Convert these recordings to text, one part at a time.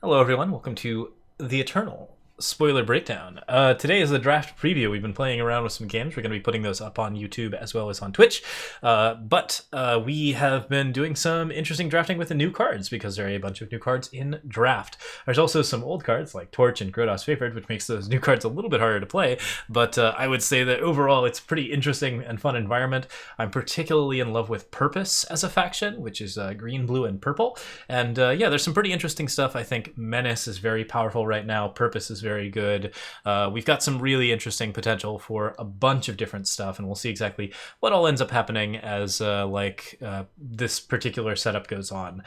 Hello, everyone. Welcome to The Eternal Spoiler Breakdown. Today is the draft preview. We've been playing around with some games. We're going to be putting those up on YouTube as well as on Twitch. But we have been doing some interesting drafting with the new cards because there are a bunch of new cards in draft. There's also some old cards like Torch and Grodos Favored, which makes those new cards a little bit harder to play. But I would say that overall it's a pretty interesting and fun environment. I'm particularly in love with Purpose as a faction, which is green, blue, and purple. And yeah, there's some pretty interesting stuff. I think Menace is very powerful right now. Purpose is very good. We've got some really interesting potential for a bunch of different stuff, and we'll see exactly what all ends up happening as this particular setup goes on.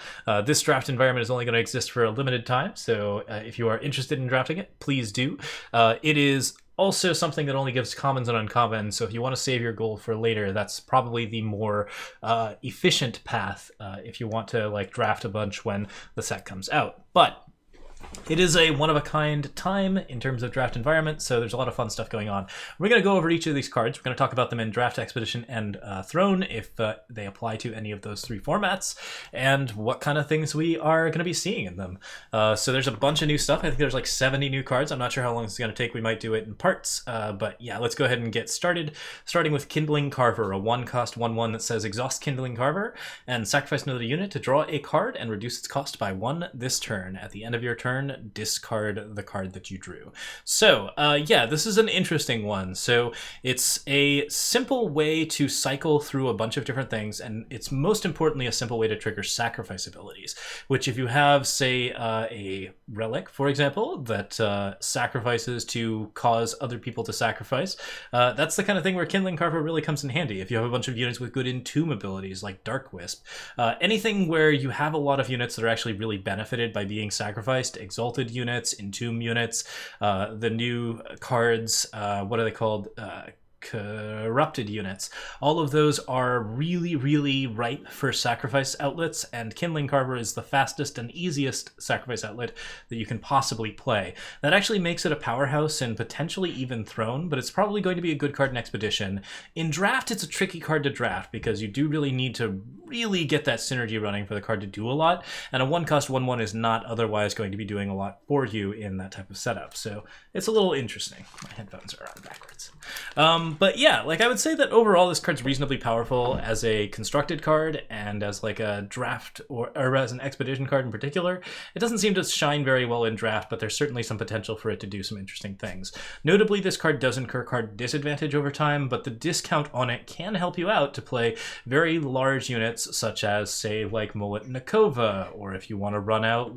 This draft environment is only going to exist for a limited time, so if you are interested in drafting it, please do. It is also something that only gives commons and uncommons, so if you want to save your gold for later, that's probably the more efficient path if you want to draft a bunch when the set comes out. But it is a one-of-a-kind time in terms of draft environment, so there's a lot of fun stuff going on. We're going to go over each of these cards. We're going to talk about them in Draft, Expedition, and Throne, if they apply to any of those three formats, and what kind of things we are going to be seeing in them. So there's a bunch of new stuff. I think there's like 70 new cards. I'm not sure how long it's going to take. We might do it in parts, but yeah, let's go ahead and get started. Starting with Kindling Carver, a 1-cost 1/1 that says exhaust Kindling Carver and sacrifice another unit to draw a card and reduce its cost by 1 this turn. At the end of your turn, discard the card that you drew. So yeah, this is an interesting one. So it's a simple way to cycle through a bunch of different things, and it's most importantly a simple way to trigger sacrifice abilities, which if you have, say, a relic, for example, that sacrifices to cause other people to sacrifice, that's the kind of thing where Kindling Carver really comes in handy. If you have a bunch of units with good entomb abilities like Dark Wisp, anything where you have a lot of units that are actually really benefited by being sacrificed, Exalted units, Entomb units, the new cards, what are they called? Corrupted units. All of those are really, really ripe for sacrifice outlets, and Kindling Carver is the fastest and easiest sacrifice outlet that you can possibly play. That actually makes it a powerhouse and potentially even Throne, but it's probably going to be a good card in Expedition. In Draft, it's a tricky card to draft because you do really need to really get that synergy running for the card to do a lot, and a 1-cost 1/1 is not otherwise going to be doing a lot for you in that type of setup. So it's a little interesting. My headphones are on backwards. But yeah, I would say that overall this card's reasonably powerful as a constructed card and as a draft or as an expedition card in particular. It doesn't seem to shine very well in draft, but there's certainly some potential for it to do some interesting things. Notably, this card does incur card disadvantage over time, but the discount on it can help you out to play very large units such as, say, Mullet Nakova, or if you want to run out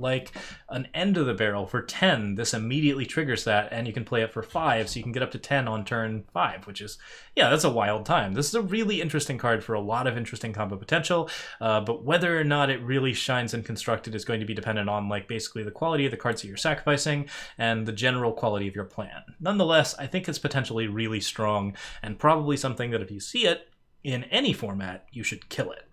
an End of the Barrel for 10, this immediately triggers that, and you can play it for 5, so you can get up to 10 on turn 5, which is, yeah, that's a wild time. This is a really interesting card for a lot of interesting combo potential, but whether or not it really shines in Constructed is going to be dependent on basically the quality of the cards that you're sacrificing and the general quality of your plan. Nonetheless, I think it's potentially really strong and probably something that if you see it in any format, you should kill it.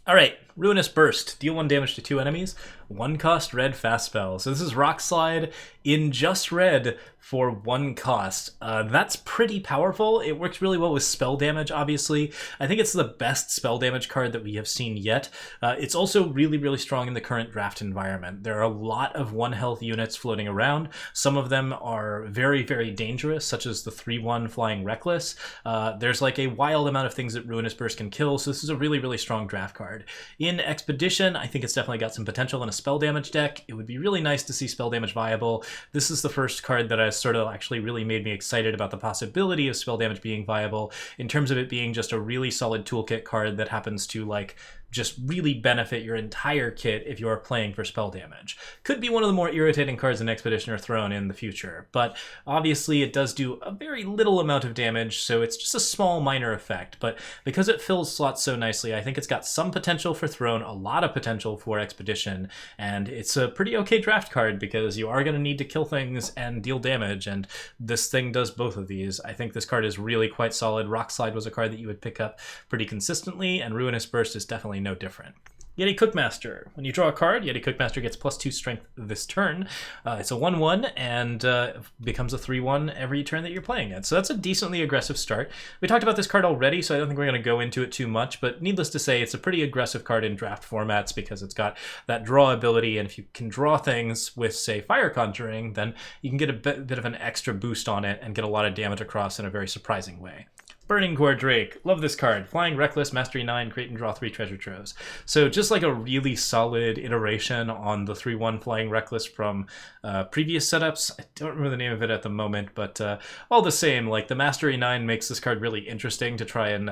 All right, Ruinous Burst. Deal 1 damage to 2 enemies. 1-cost red fast spell. So this is Rock Slide in just red for 1 cost. That's pretty powerful. It works really well with spell damage, obviously. I think it's the best spell damage card that we have seen yet. It's also really, really strong in the current draft environment. There are a lot of 1-health units floating around. Some of them are very, very dangerous, such as the 3/1 Flying Reckless. There's a wild amount of things that Ruinous Burst can kill, so this is a really, really strong draft card. In Expedition, I think it's definitely got some potential in a spell damage deck. It would be really nice to see spell damage viable. This is the first card that has sort of actually really made me excited about the possibility of spell damage being viable in terms of it being just a really solid toolkit card that happens to just really benefit your entire kit if you are playing for spell damage. Could be one of the more irritating cards in Expedition or Throne in the future, but obviously it does do a very little amount of damage, so it's just a small minor effect, but because it fills slots so nicely, I think it's got some potential for Throne, a lot of potential for Expedition, and it's a pretty okay draft card because you are going to need to kill things and deal damage, and this thing does both of these. I think this card is really quite solid. Rock Slide was a card that you would pick up pretty consistently, and Ruinous Burst is definitely no different. Yeti Cookmaster. When you draw a card, Yeti Cookmaster gets +2 strength this turn. It's a 1/1 and becomes a 3/1 every turn that you're playing it. So that's a decently aggressive start. We talked about this card already, so I don't think we're going to go into it too much, but needless to say, it's a pretty aggressive card in draft formats because it's got that draw ability, and if you can draw things with, say, Fire Conjuring, then you can get a bit of an extra boost on it and get a lot of damage across in a very surprising way. Burning Core Drake. Love this card. Flying Reckless, Mastery 9, create and draw 3 treasure troves. So just like a really solid iteration on the 3/1 Flying Reckless from previous setups. I don't remember the name of it at the moment, but all the same, like the Mastery 9 makes this card really interesting to try and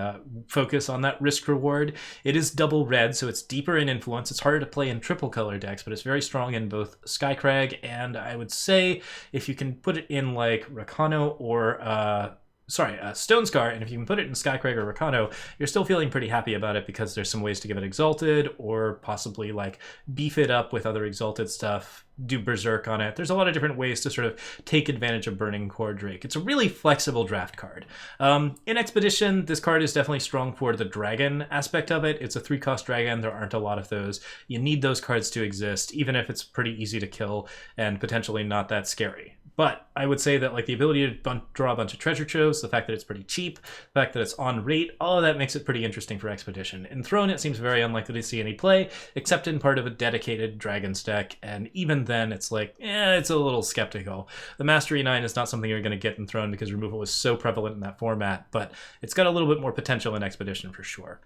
focus on that risk reward. It is double red, so it's deeper in influence. It's harder to play in triple color decks, but it's very strong in both Skycrag, and I would say if you can put it in like Rakano or Stone Scar, and if you can put it in Skycrag or Rakano, you're still feeling pretty happy about it because there's some ways to give it Exalted or possibly like beef it up with other Exalted stuff, do Berserk on it. There's a lot of different ways to sort of take advantage of Burning Core Drake. It's a really flexible draft card. In Expedition, this card is definitely strong for the dragon aspect of it. It's a 3-cost dragon. There aren't a lot of those. You need those cards to exist, even if it's pretty easy to kill and potentially not that scary. But I would say that like the ability to draw a bunch of treasure troves, the fact that it's pretty cheap, the fact that it's on rate, all of that makes it pretty interesting for Expedition. In Throne, it seems very unlikely to see any play, except in part of a dedicated Dragons deck, and even then it's like, it's a little skeptical. The Mastery 9 is not something you're going to get in Throne because removal is so prevalent in that format, but it's got a little bit more potential in Expedition for sure.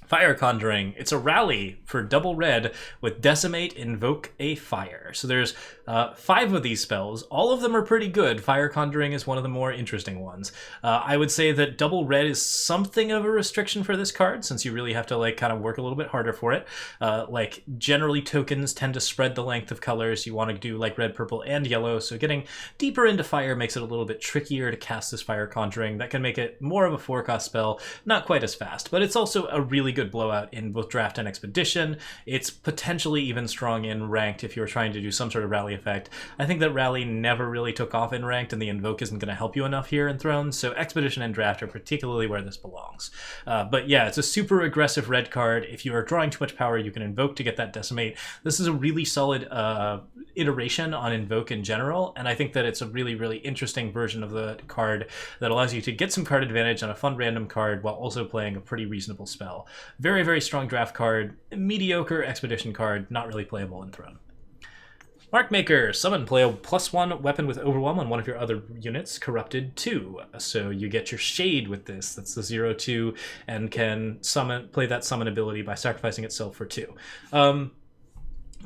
Fire Conjuring. It's a rally for double red with Decimate, Invoke a Fire. So there's 5 of these spells. All of them are pretty good. Fire Conjuring is one of the more interesting ones. I would say that double red is something of a restriction for this card, since you really have to like kind of work a little bit harder for it. Like generally tokens tend to spread the length of colors. You want to do like red, purple, and yellow. So getting deeper into fire makes it a little bit trickier to cast this Fire Conjuring. That can make it more of a 4-cost spell, not quite as fast, but it's also a really good blowout in both draft and Expedition. It's potentially even strong in ranked if you're trying to do some sort of rally effect. I think that rally never really took off in ranked, and the Invoke isn't going to help you enough here in Thrones, so Expedition and draft are particularly where this belongs. But yeah, it's a super aggressive red card. If you are drawing too much power, you can Invoke to get that Decimate. This is a really solid iteration on Invoke in general, and I think that it's a really, really interesting version of the card that allows you to get some card advantage on a fun random card while also playing a pretty reasonable spell. Very, very strong draft card, mediocre Expedition card, not really playable in Throne. Markmaker. Summon, play a +1 weapon with Overwhelm on one of your other units, Corrupted 2. So you get your Shade with this. That's the 0/2, and can play that summon ability by sacrificing itself for 2. A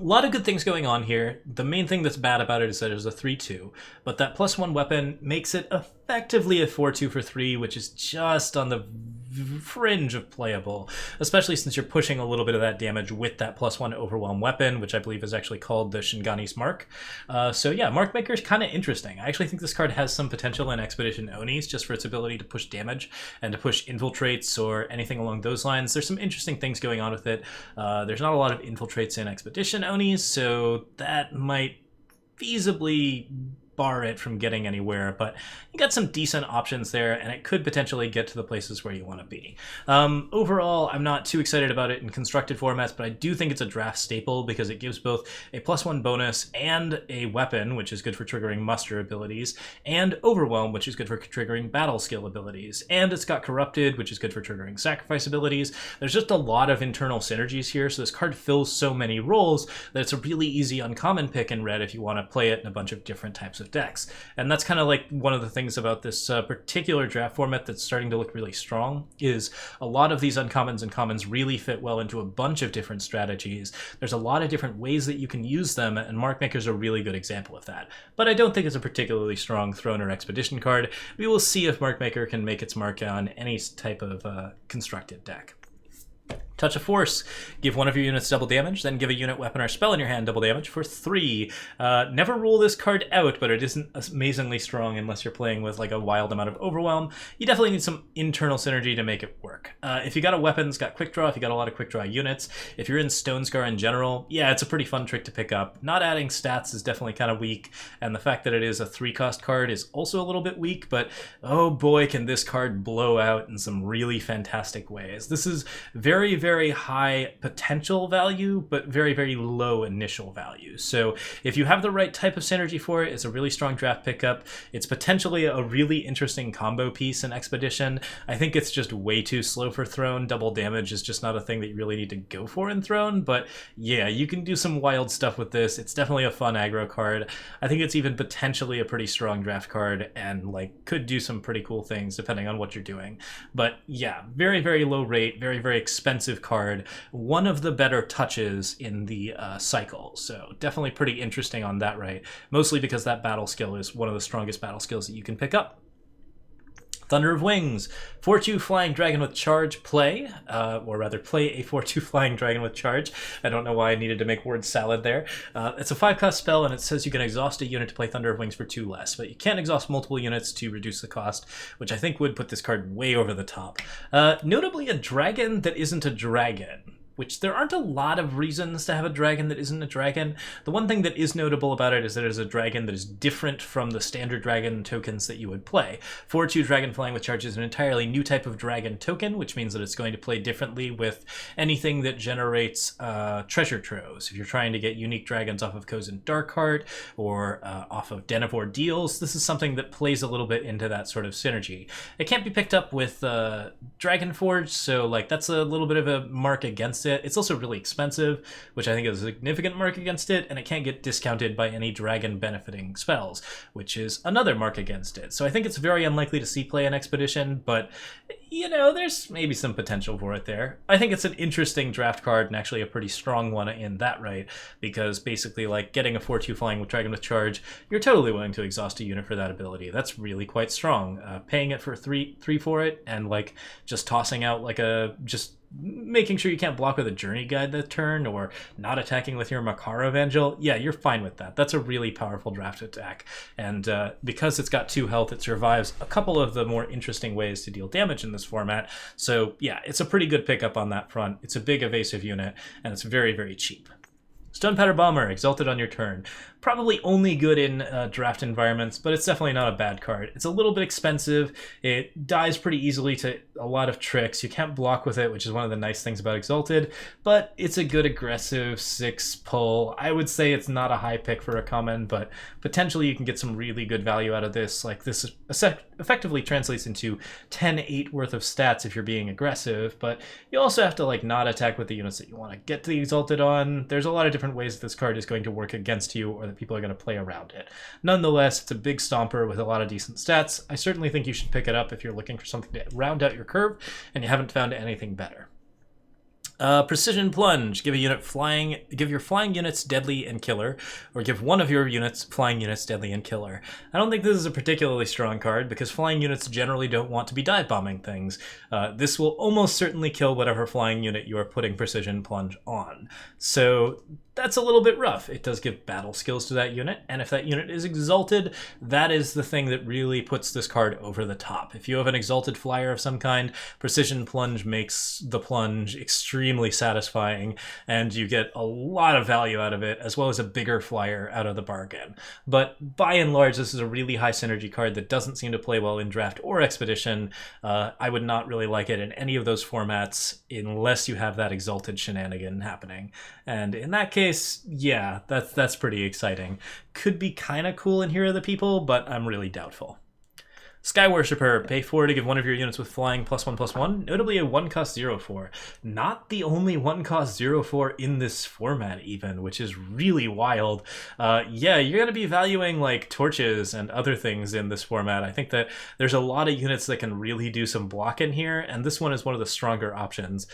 lot of good things going on here. The main thing that's bad about it is that it is a 3/2, but that +1 weapon makes it effectively a 4/2 for 3, which is just on the fringe of playable, especially since you're pushing a little bit of that damage with that +1 Overwhelm weapon, which I believe is actually called the Shingani's Mark. So yeah, Markmaker is kind of interesting. I actually think this card has some potential in Expedition Onis, just for its ability to push damage and to push infiltrates or anything along those lines. There's some interesting things going on with it. There's not a lot of infiltrates in Expedition Onis, so that might feasibly bar it from getting anywhere, but you got some decent options there, and it could potentially get to the places where you want to be. Overall, I'm not too excited about it in constructed formats, but I do think it's a draft staple because it gives both a +1 bonus and a weapon, which is good for triggering muster abilities, and Overwhelm, which is good for triggering battle skill abilities, and it's got Corrupted, which is good for triggering sacrifice abilities. There's just a lot of internal synergies here, so this card fills so many roles that it's a really easy uncommon pick in red if you want to play it in a bunch of different types of decks. And that's kind of like one of the things about this particular draft format that's starting to look really strong, is a lot of these uncommons and commons really fit well into a bunch of different strategies. There's a lot of different ways that you can use them, and Markmaker's a really good example of that. But I don't think it's a particularly strong Throne or Expedition card. We will see if Markmaker can make its mark on any type of constructed deck. Touch of Force. Give one of your units double damage, then give a unit, weapon, or spell in your hand double damage for 3. Never rule this card out, but it isn't amazingly strong unless you're playing with like a wild amount of Overwhelm. You definitely need some internal synergy to make it work. If you got a weapon, it's got quick draw. If you got a lot of quick draw units, if you're in Stone Scar in general, yeah, it's a pretty fun trick to pick up. Not adding stats is definitely kind of weak, and the fact that it is a 3-cost card is also a little bit weak, but oh boy, can this card blow out in some really fantastic ways. This is very, very very high potential value, but very, very low initial value. So if you have the right type of synergy for it, it's a really strong draft pickup. It's potentially a really interesting combo piece in Expedition. I think it's just way too slow for Throne. Double damage is just not a thing that you really need to go for in Throne, but yeah, you can do some wild stuff with this. It's definitely a fun aggro card. I think it's even potentially a pretty strong draft card and like could do some pretty cool things depending on what you're doing. But yeah, very, very low rate, very, very expensive card. One of the better touches in the cycle. So definitely pretty interesting on that right. Mostly because that battle skill is one of the strongest battle skills that you can pick up. Thunder of Wings, 4/2 Flying Dragon with Charge, play, or rather play a 4/2 Flying Dragon with Charge. I don't know why I needed to make word salad there. It's a 5-cost spell, and it says you can exhaust a unit to play Thunder of Wings for 2 less, but you can't exhaust multiple units to reduce the cost, which I think would put this card way over the top. Notably, a dragon that isn't a dragon, which there aren't a lot of reasons to have a dragon that isn't a dragon. The one thing that is notable about it is that it is a dragon that is different from the standard dragon tokens that you would play. 4/2 Dragon Flying with Charge is an entirely new type of dragon token, which means that it's going to play differently with anything that generates treasure troves. If you're trying to get unique dragons off of Cozen Darkheart or off of Den of Ordeals, this is something that plays a little bit into that sort of synergy. It can't be picked up with Dragonforge, so like that's a little bit of a mark against it. It's also really expensive, which I think is a significant mark against it, and it can't get discounted by any dragon benefiting spells, which is another mark against it. So I think it's very unlikely to see play in Expedition, but you know, there's maybe some potential for it there. I think it's an interesting draft card and actually a pretty strong one in that right, because basically like getting a 4/2 Flying Dragon with Charge, you're totally willing to exhaust a unit for that ability. That's really quite strong. Paying it for three for it and like just tossing out like just making sure you can't block with a Journey Guide that turn or not attacking with your Makar Evangel, yeah, you're fine with that. That's a really powerful draft attack. And because it's got 2 health, it survives a couple of the more interesting ways to deal damage in this format. So yeah, it's a pretty good pickup on that front. It's a big evasive unit, and it's very, very cheap. Stonepowder Bomber, Exalted on your turn. Probably only good in draft environments, but it's definitely not a bad card. It's a little bit expensive. It dies pretty easily to a lot of tricks. You can't block with it, which is one of the nice things about Exalted, but it's a good aggressive 6 pull. I would say it's not a high pick for a common, but potentially you can get some really good value out of this. Like this effectively translates into 10-8 worth of stats if you're being aggressive, but you also have to like not attack with the units that you want to get the Exalted on. There's a lot of different ways this card is going to work against you or that people are going to play around it. Nonetheless, it's a big stomper with a lot of decent stats. I certainly think you should pick it up if you're looking for something to round out your curve and you haven't found anything better. Precision Plunge. Give your flying units deadly and killer, or give one of your flying units deadly and killer. I don't think this is a particularly strong card because flying units generally don't want to be dive bombing things. This will almost certainly kill whatever flying unit you are putting Precision Plunge on. So that's a little bit rough. It does give battle skills to that unit, and if that unit is Exalted, that is the thing that really puts this card over the top. If you have an Exalted flyer of some kind, Precision Plunge makes the plunge extremely satisfying, and you get a lot of value out of it, as well as a bigger flyer out of the bargain. But by and large, this is a really high synergy card that doesn't seem to play well in Draft or Expedition. I would not really like it in any of those formats unless you have that Exalted shenanigan happening. And in that case, yeah, that's pretty exciting. Could be kind of cool in Hero of the People, but I'm really doubtful. SkyWorshiper, pay 4 to give one of your units with flying +1/+1, notably a 1-cost 0/4. Not the only 1-cost 0/4 in this format even, which is really wild. Yeah, you're going to be valuing like torches and other things in this format. I think that there's a lot of units that can really do some block in here, and this one is one of the stronger options.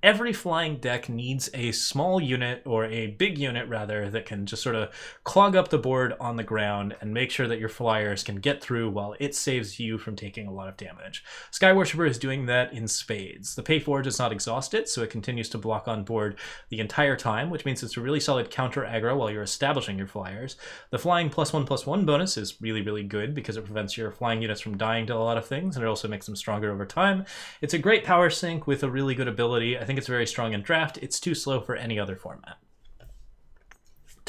Every flying deck needs a small unit, or a big unit rather, that can just sort of clog up the board on the ground and make sure that your flyers can get through while it saves you from taking a lot of damage. SkyWorshiper is doing that in spades. The pay 4 does not exhaust it, so it continues to block on board the entire time, which means it's a really solid counter aggro while you're establishing your flyers. The flying +1/+1 bonus is really, really good because it prevents your flying units from dying to a lot of things, and it also makes them stronger over time. It's a great power sink with a really good ability. I think it's very strong in Draft. It's too slow for any other format.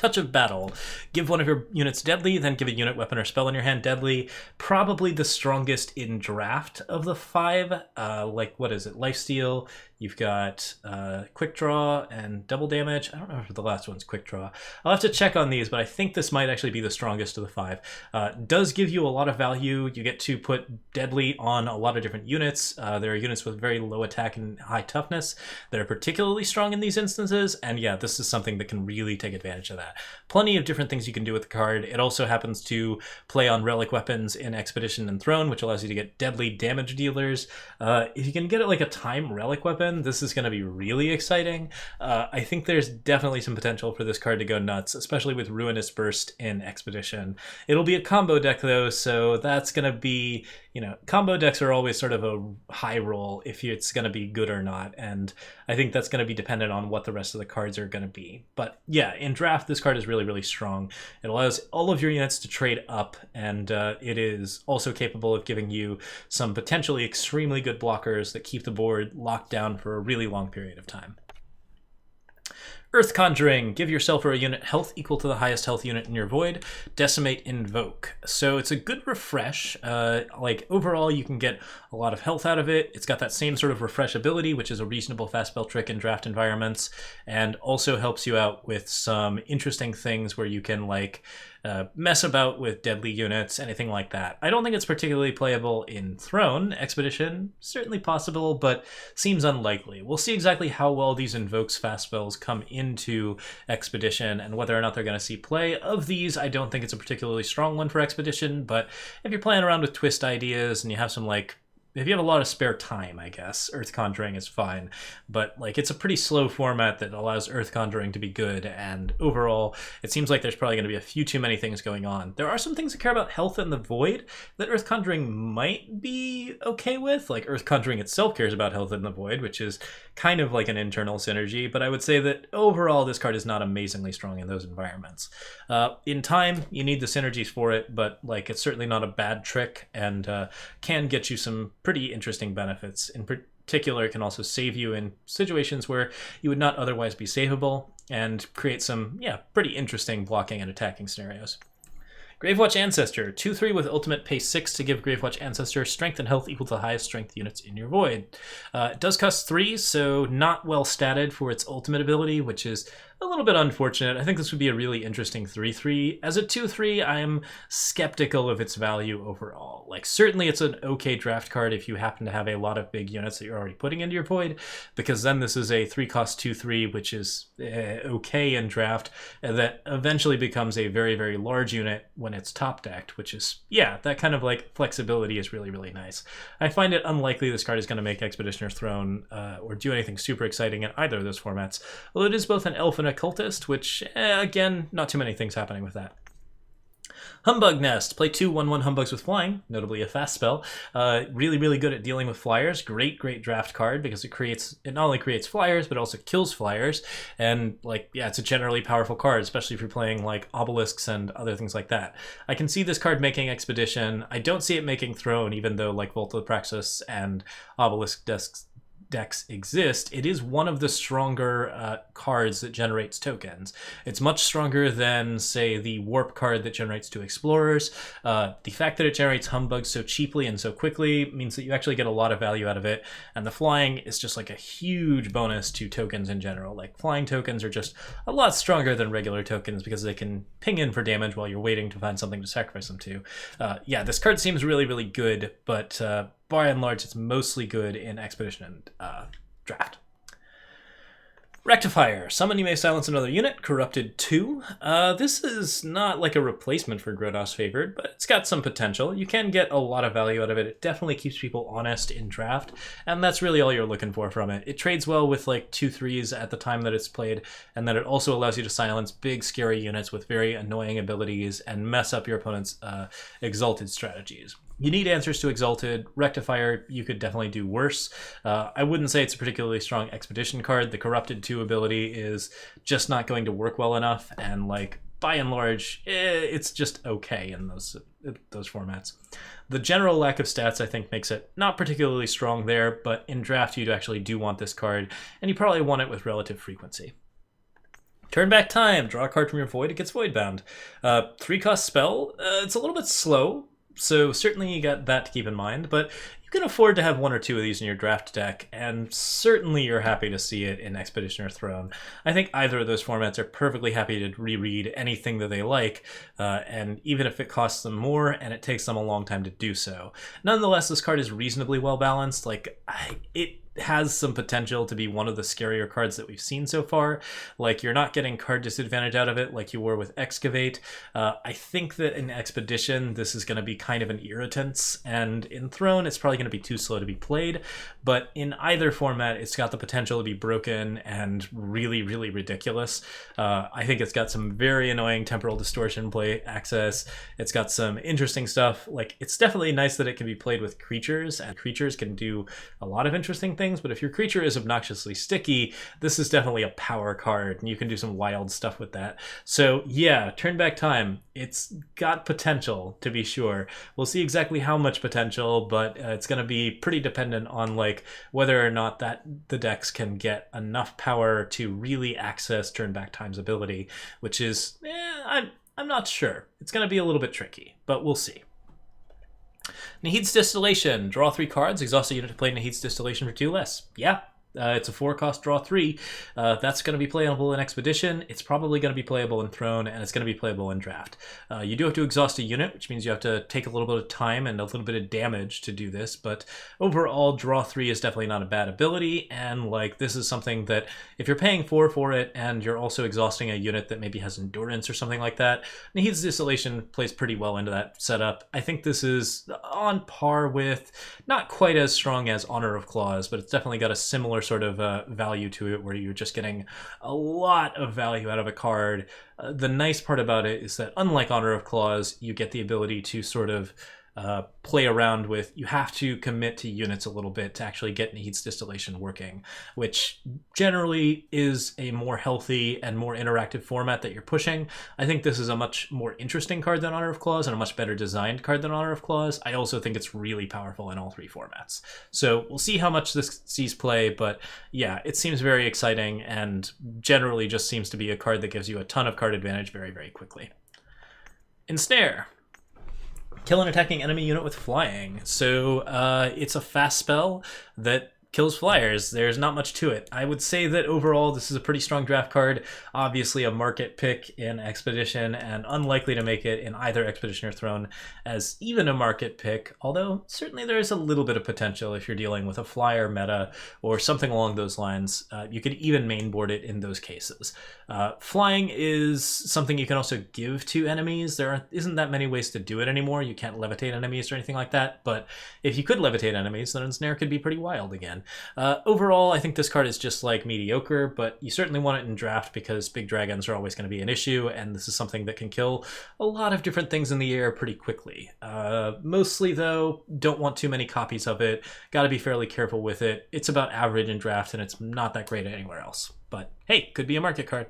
Touch of Battle. Give one of your units deadly, then give a unit, weapon, or spell in your hand deadly. Probably the strongest in draft of the 5. Like, what is it? Lifesteal. You've got Quick Draw and Double Damage. I don't know if the last one's Quick Draw. I'll have to check on these, but I think this might actually be the strongest of the 5. Does give you a lot of value. You get to put deadly on a lot of different units. There are units with very low attack and high toughness that are particularly strong in these instances, and yeah, this is something that can really take advantage of that. Plenty of different things you can do with the card. It also happens to play on relic weapons in Expedition and Throne, which allows you to get deadly damage dealers. If you can get it like a time relic weapon, this is going to be really exciting. I think there's definitely some potential for this card to go nuts, especially with Ruinous Burst in Expedition. It'll be a combo deck though, so that's going to be, you know, combo decks are always sort of a high roll if it's going to be good or not, and I think that's going to be dependent on what the rest of the cards are going to be. But yeah, in draft, this card is really, really strong. It allows all of your units to trade up, and it is also capable of giving you some potentially extremely good blockers that keep the board locked down for a really long period of time. Earth Conjuring. Give yourself or a unit health equal to the highest health unit in your void. Decimate Invoke. So it's a good refresh. Like overall, you can get a lot of health out of it. It's got that same sort of refresh ability, which is a reasonable fast spell trick in draft environments, and also helps you out with some interesting things where you can like mess about with deadly units, anything like that. I don't think it's particularly playable in Throne. Expedition, certainly possible, but seems unlikely. We'll see exactly how well these Invokes fast spells come into Expedition and whether or not they're going to see play. Of these, I don't think it's a particularly strong one for Expedition, but if you're playing around with twist ideas and you have some like, if you have a lot of spare time, I guess, Earth Conjuring is fine. But like, it's a pretty slow format that allows Earth Conjuring to be good, and overall, it seems like there's probably going to be a few too many things going on. There are some things that care about health and the void that Earth Conjuring might be okay with. Like, Earth Conjuring itself cares about health and the void, which is kind of like an internal synergy, but I would say that overall, this card is not amazingly strong in those environments. In time, you need the synergies for it, but like, it's certainly not a bad trick, and can get you some pretty interesting benefits. In particular, it can also save you in situations where you would not otherwise be savable, and create some, yeah, pretty interesting blocking and attacking scenarios. Gravewatch Ancestor, 2/3 with ultimate pace 6 to give Gravewatch Ancestor strength and health equal to the highest strength units in your void. It does cost 3, so not well statted for its ultimate ability, which is a little bit unfortunate. I think this would be a really interesting 3/3. As a 2/3, I am skeptical of its value overall. Like, certainly it's an okay draft card if you happen to have a lot of big units that you're already putting into your void, because then this is a 3-cost 2/3, which is okay in draft, and that eventually becomes a very, very large unit when it's top decked, which is, yeah, that kind of like flexibility is really, really nice. I find it unlikely this card is going to make Expedition or Throne or do anything super exciting in either of those formats, although it is both an elf and a cultist, which, again, not too many things happening with that. Humbug Nest. Play 2 1/1 Humbugs with Flying, notably a fast spell. Really, really good at dealing with flyers. Great, great draft card because it not only creates flyers, but also kills flyers. And, like, yeah, it's a generally powerful card, especially if you're playing, like, obelisks and other things like that. I can see this card making Expedition. I don't see it making Throne, even though, like, Vault of the Praxis and Obelisk decks exist. It is one of the stronger cards that generates tokens. It's much stronger than, say, the Warp card that generates 2 Explorers. The fact that it generates Humbugs so cheaply and so quickly means that you actually get a lot of value out of it, and the flying is just like a huge bonus to tokens in general. Like, flying tokens are just a lot stronger than regular tokens because they can ping in for damage while you're waiting to find something to sacrifice them to. Yeah, this card seems really, really good, but by and large, it's mostly good in Expedition and draft. Rectifier. Summon, you may silence another unit. Corrupted 2. This is not like a replacement for Grodos Favored, but it's got some potential. You can get a lot of value out of it. It definitely keeps people honest in draft, and that's really all you're looking for from it. It trades well with like 2/3s at the time that it's played, and then it also allows you to silence big, scary units with very annoying abilities and mess up your opponent's Exalted strategies. You need answers to Exalted. Rectifier, you could definitely do worse. I wouldn't say it's a particularly strong Expedition card. The Corrupted 2 ability is just not going to work well enough, and like, by and large, it's just okay in those formats. The general lack of stats, I think, makes it not particularly strong there, but in draft you actually do want this card, and you probably want it with relative frequency. Turn back time, draw a card from your void, it gets void bound. 3-cost spell, it's a little bit slow, so certainly you got that to keep in mind, but you can afford to have 1 or 2 of these in your draft deck, and certainly you're happy to see it in Expedition or Throne. I think either of those formats are perfectly happy to reread anything that they like, and even if it costs them more and it takes them a long time to do so. Nonetheless, this card is reasonably well balanced. It has some potential to be one of the scarier cards that we've seen so far. Like, you're not getting card disadvantage out of it like you were with Excavate. I think that in Expedition, this is going to be kind of an irritant, and in Throne, it's probably going to be too slow to be played, but in either format, it's got the potential to be broken and really, really ridiculous. I think it's got some very annoying temporal distortion play access. It's got some interesting stuff. Like, it's definitely nice that it can be played with creatures, and creatures can do a lot of interesting things, but if your creature is obnoxiously sticky, this is definitely a power card, and you can do some wild stuff with that. So yeah, Turn Back Time, it's got potential, to be sure. We'll see exactly how much potential, but it's going to be pretty dependent on like whether or not that the decks can get enough power to really access Turn Back Time's ability, which is, I'm not sure. It's going to be a little bit tricky, but we'll see. Nahid's Distillation. Draw 3 cards. Exhaust a unit to play Nahid's Distillation for 2 less. Yeah. It's a 4-cost, draw 3. That's going to be playable in Expedition. It's probably going to be playable in Throne, and it's going to be playable in Draft. You do have to exhaust a unit, which means you have to take a little bit of time and a little bit of damage to do this, but overall, draw 3 is definitely not a bad ability, and like this is something that if you're paying 4 for it and you're also exhausting a unit that maybe has endurance or something like that, Nahid's Distillation plays pretty well into that setup. I think this is on par with, not quite as strong as Honor of Claws, but it's definitely got a similar sort of value to it where you're just getting a lot of value out of a card. The nice part about it is that unlike Honor of Claws, you get the ability to sort of play around with, you have to commit to units a little bit to actually get Nahid's Distillation working, which generally is a more healthy and more interactive format that you're pushing. I think this is a much more interesting card than Honor of Claws and a much better designed card than Honor of Claws. I also think it's really powerful in all 3 formats. So we'll see how much this sees play, but yeah, it seems very exciting and generally just seems to be a card that gives you a ton of card advantage very, very quickly. Ensnare. Kill an attacking enemy unit with flying. So it's a fast spell that kills flyers. There's not much to it. I would say that overall this is a pretty strong draft card. Obviously a market pick in Expedition and unlikely to make it in either Expedition or Throne as even a market pick, although certainly there is a little bit of potential if you're dealing with a flyer meta or something along those lines. You could even mainboard it in those cases. Flying is something you can also give to enemies. There isn't that many ways to do it anymore. You can't levitate enemies or anything like that, but if you could levitate enemies, then Ensnare could be pretty wild again. Overall, I think this card is just like mediocre, but you certainly want it in draft because big dragons are always going to be an issue, and this is something that can kill a lot of different things in the air pretty quickly. Mostly, though, don't want too many copies of it. Got to be fairly careful with it. It's about average in draft, and it's not that great anywhere else. But hey, could be a market card.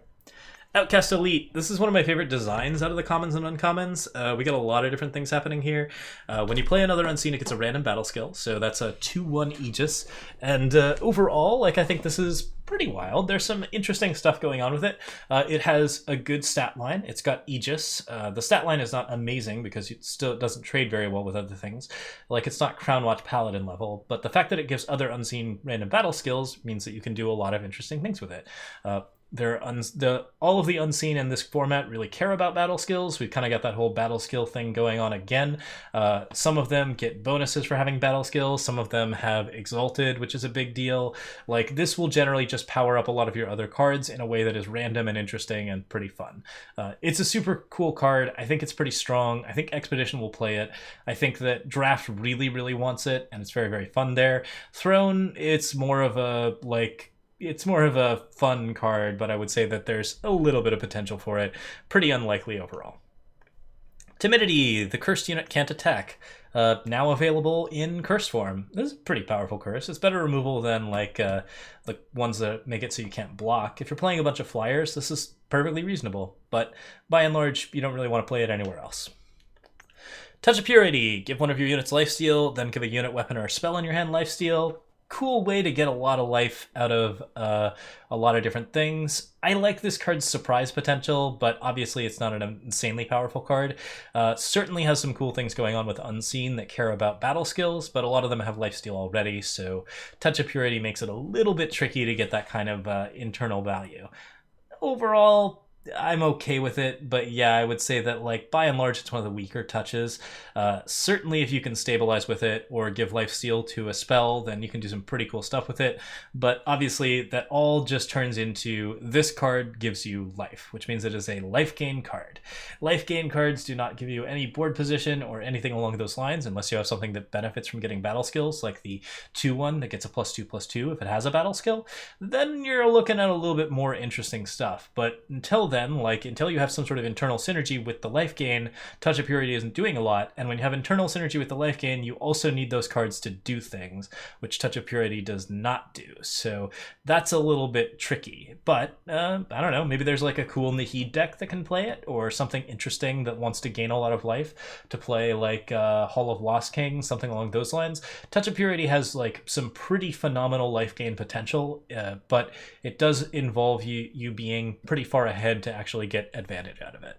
Outcast Elite. This is one of my favorite designs out of the commons and uncommons. We got a lot of different things happening here. When you play another Unseen, it gets a random battle skill, so that's a 2/1 Aegis. And overall, like, I think this is pretty wild. There's some interesting stuff going on with it. It has a good stat line. It's got Aegis. The stat line is not amazing because it still doesn't trade very well with other things. Like, it's not Crown Watch Paladin level, but the fact that it gives other Unseen random battle skills means that you can do a lot of interesting things with it. All of the Unseen in this format really care about battle skills. We've kind of got that whole battle skill thing going on again. Some of them get bonuses for having battle skills. Some of them have Exalted, which is a big deal. Like, this will generally just power up a lot of your other cards in a way that is random and interesting and pretty fun. It's a super cool card. I think it's pretty strong. I think Expedition will play it. I think that Draft really, really wants it, and it's very, very fun there. Throne, it's more of a, fun card, but I would say that there's a little bit of potential for it. Pretty unlikely overall. Timidity, the cursed unit can't attack. Now available in curse form. This is a pretty powerful curse. It's better removal than like the ones that make it so you can't block. If you're playing a bunch of flyers, this is perfectly reasonable, but by and large, you don't really want to play it anywhere else. Tufts of Purity, give one of your units lifesteal, then give a unit, weapon, or spell in your hand lifesteal. cool way to get a lot of life out of a lot of different things. I like this card's surprise potential, but obviously it's not an insanely powerful card. Certainly has some cool things going on with Unseen that care about battle skills, but a lot of them have lifesteal already, so Touch of Purity makes it a little bit tricky to get that kind of internal value. Overall, I'm okay with it, but yeah, I would say that, like, by and large, it's one of the weaker touches. Certainly, if you can stabilize with it or give lifesteal to a spell, then you can do some pretty cool stuff with it. But obviously, that all just turns into this card gives you life, which means it is a life gain card. Life gain cards do not give you any board position or anything along those lines, unless you have something that benefits from getting battle skills, like the 2/1 that gets a +2/+2 if it has a battle skill. Then you're looking at a little bit more interesting stuff. But until then, like, until you have some sort of internal synergy with the life gain, Touch of Purity isn't doing a lot. And when you have internal synergy with the life gain, you also need those cards to do things, which Touch of Purity does not do. So that's a little bit tricky. But I don't know, maybe there's like a cool Nahid deck that can play it, or something interesting that wants to gain a lot of life to play like Hall of Lost King, something along those lines. Touch of Purity has like some pretty phenomenal life gain potential, but it does involve you being pretty far ahead to actually get advantage out of it.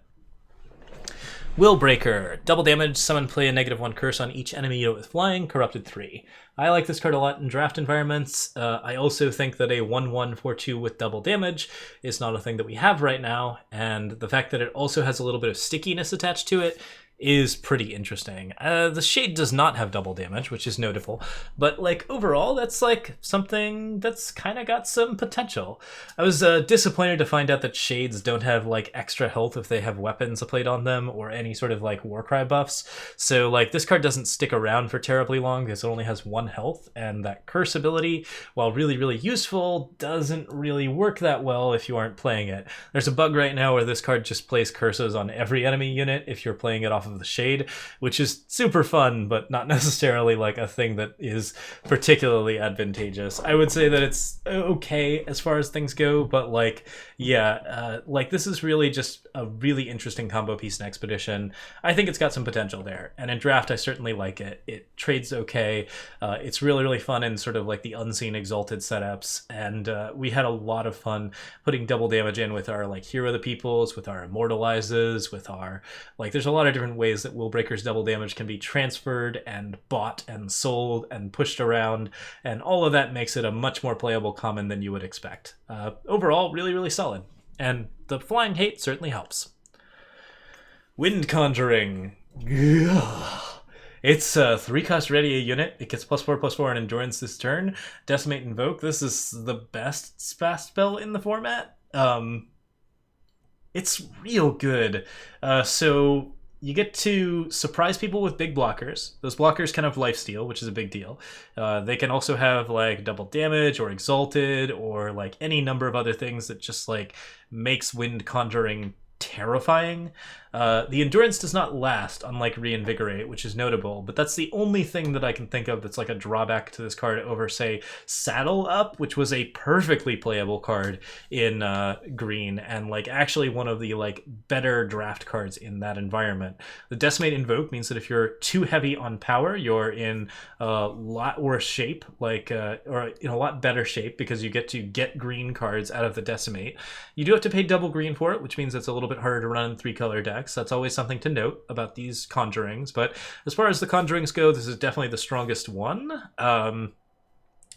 Willbreaker. Double damage, summon, play a -1 curse on each enemy unit with flying, corrupted 3. I like this card a lot in draft environments. I also think that a 1/1/4/2 with double damage is not a thing that we have right now, and the fact that it also has a little bit of stickiness attached to it is pretty interesting. The Shade does not have double damage, which is notable, but like overall, that's like something that's kind of got some potential. I was disappointed to find out that Shades don't have like extra health if they have weapons played on them or any sort of like Warcry buffs. So like this card doesn't stick around for terribly long because it only has 1 health, and that curse ability, while really, really useful, doesn't really work that well if you aren't playing it. There's a bug right now where this card just plays curses on every enemy unit if you're playing it off of the Shade, which is super fun, but not necessarily like a thing that is particularly advantageous. I would say that it's okay as far as things go, but like, yeah, like this is really just a really interesting combo piece in Expedition. I think it's got some potential there, and in draft I certainly like it. It trades okay. It's really, really fun in sort of like the Unseen Exalted setups, and we had a lot of fun putting double damage in with our like Hero of the Peoples, with our Immortalizes, with our, like, there's a lot of different ways that Willbreaker's double damage can be transferred and bought and sold and pushed around, and all of that makes it a much more playable common than you would expect. Overall, really, really solid, and the flying hate certainly helps. Wind Conjuring. It's a 3-cost ready unit. It gets +4/+4 in endurance this turn. Decimate Invoke. This is the best fast spell in the format. It's real good. So you get to surprise people with big blockers. Those blockers can have lifesteal, which is a big deal. They can also have like double damage or Exalted or like any number of other things that just like makes Wind Conjuring terrifying. The endurance does not last, unlike Reinvigorate, which is notable, but that's the only thing that I can think of that's like a drawback to this card over, say, Saddle Up, which was a perfectly playable card in green, and like actually one of the like better draft cards in that environment. The Decimate Invoke means that if you're too heavy on power, you're in a lot worse shape, like or in a lot better shape, because you get green cards out of the Decimate. You do have to pay double green for it, which means it's a little bit harder to run in 3-color decks. That's always something to note about these Conjurings, but as far as the Conjurings go, this is definitely the strongest one.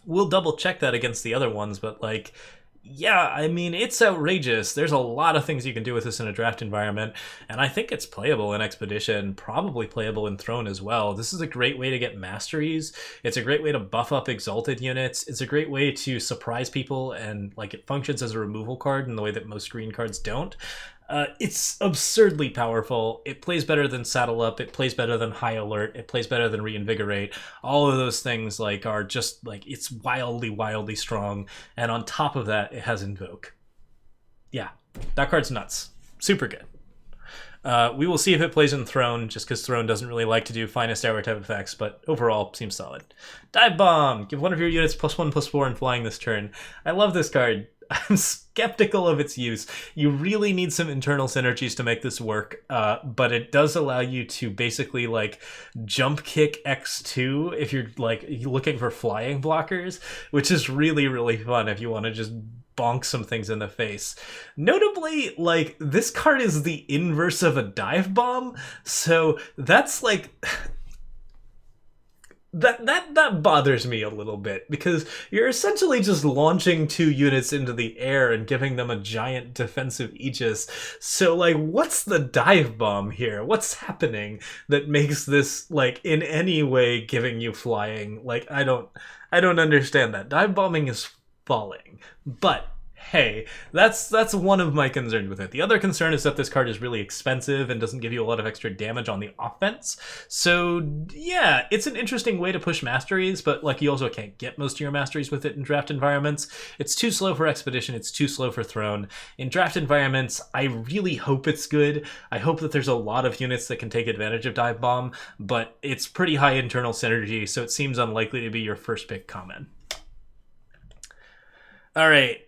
We'll double check that against the other ones, but like, yeah, I mean, it's outrageous. There's a lot of things you can do with this in a draft environment, and I think it's playable in Expedition, probably playable in Throne as well. This is a great way to get masteries. It's a great way to buff up Exalted units. It's a great way to surprise people, and like it functions as a removal card in the way that most green cards don't. It's absurdly powerful. It plays better than Saddle Up. It plays better than High Alert. It plays better than Reinvigorate. All of those things like are just like, it's wildly, wildly strong. And on top of that, it has Invoke. Yeah, that card's nuts. Super good. We will see if it plays in Throne, just because Throne doesn't really like to do Finest Hour type effects, but overall seems solid. Divebomb! Give one of your units +1/+4 and flying this turn. I love this card. I'm skeptical of its use. You really need some internal synergies to make this work, but it does allow you to basically like jump kick X2 if you're like looking for flying blockers, which is really, really fun if you want to just bonk some things in the face. Notably, like, this card is the inverse of a Divebomb, so that's like... That bothers me a little bit, because you're essentially just launching 2 units into the air and giving them a giant defensive Aegis. So, like, what's the Divebomb here? What's happening that makes this, like, in any way giving you flying? Like, I don't understand that. Divebombing is falling, but hey, that's one of my concerns with it. The other concern is that this card is really expensive and doesn't give you a lot of extra damage on the offense. So yeah, it's an interesting way to push masteries, but like you also can't get most of your masteries with it in draft environments. It's too slow for Expedition, it's too slow for Throne. In draft environments, I really hope it's good. I hope that there's a lot of units that can take advantage of Divebomb, but it's pretty high internal synergy, so it seems unlikely to be your first pick common. All right.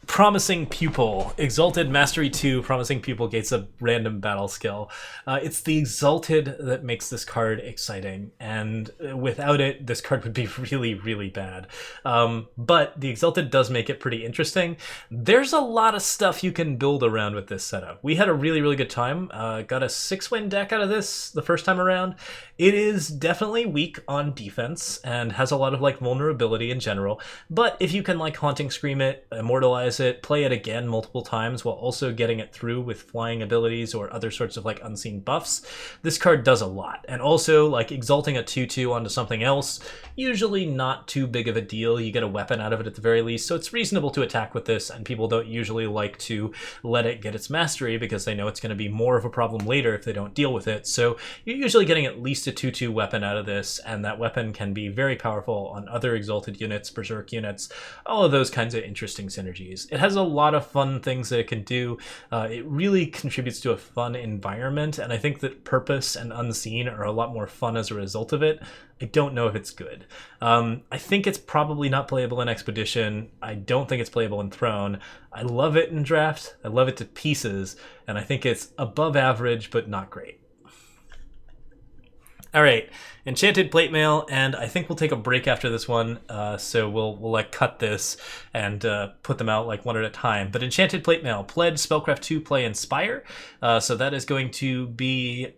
Promising Pupil. Exalted Mastery 2, Promising Pupil gates a random battle skill. It's the Exalted that makes this card exciting, and without it, this card would be really, really bad. But the Exalted does make it pretty interesting. There's a lot of stuff you can build around with this setup. We had a really, really good time. Got a 6-win deck out of this the first time around. It is definitely weak on defense and has a lot of like vulnerability in general, but if you can like Haunting Scream it, Immortalize it, play it again multiple times while also getting it through with flying abilities or other sorts of like unseen buffs, this card does a lot. And also like exalting a 2/2 onto something else, usually not too big of a deal. You get a weapon out of it at the very least, so it's reasonable to attack with this, and people don't usually like to let it get its mastery because they know it's going to be more of a problem later if they don't deal with it. So you're usually getting at least a 2/2 weapon out of this, and that weapon can be very powerful on other exalted units, berserk units, all of those kinds of interesting synergies. It has a lot of fun things that it can do. It really contributes to a fun environment, and I think that Purpose and Unseen are a lot more fun as a result of it. I don't know if it's good. I think it's probably not playable in Expedition. I don't think it's playable in Throne. I love it in Draft. I love it to pieces, and I think it's above average, but not great. All right, Enchanted Plate Mail, and I think we'll take a break after this one, so we'll like cut this and put them out like one at a time. But Enchanted Plate Mail, Pledge, Spellcraft 2, Play, Inspire, so that is going to be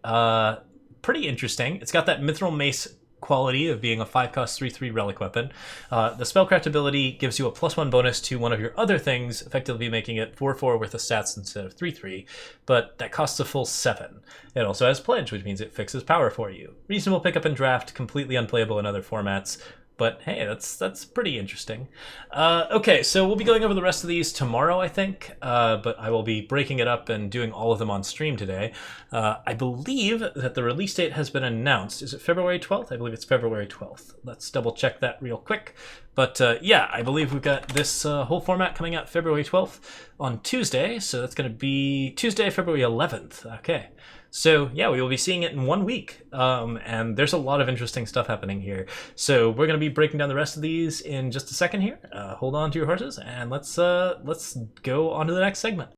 pretty interesting. It's got that Mithril Mace quality of being a 5-cost 3/3 relic weapon. The Spellcraft ability gives you a +1 bonus to one of your other things, effectively making it 4/4 worth of stats instead of 3/3, but that costs a full 7. It also has Pledge, which means it fixes power for you. Reasonable pickup in Draft, completely unplayable in other formats, but hey, that's pretty interesting. Okay, so we'll be going over the rest of these tomorrow, I think, but I will be breaking it up and doing all of them on stream today. I believe that the release date has been announced. Is it February 12th? I believe it's February 12th. Let's double check that real quick. But yeah, I believe we've got this whole format coming out February 12th on Tuesday, so that's going to be Tuesday, February 11th. Okay. So yeah, we will be seeing it in 1 week, and there's a lot of interesting stuff happening here. So we're going to be breaking down the rest of these in just a second here. Hold on to your horses, and let's go on to the next segment.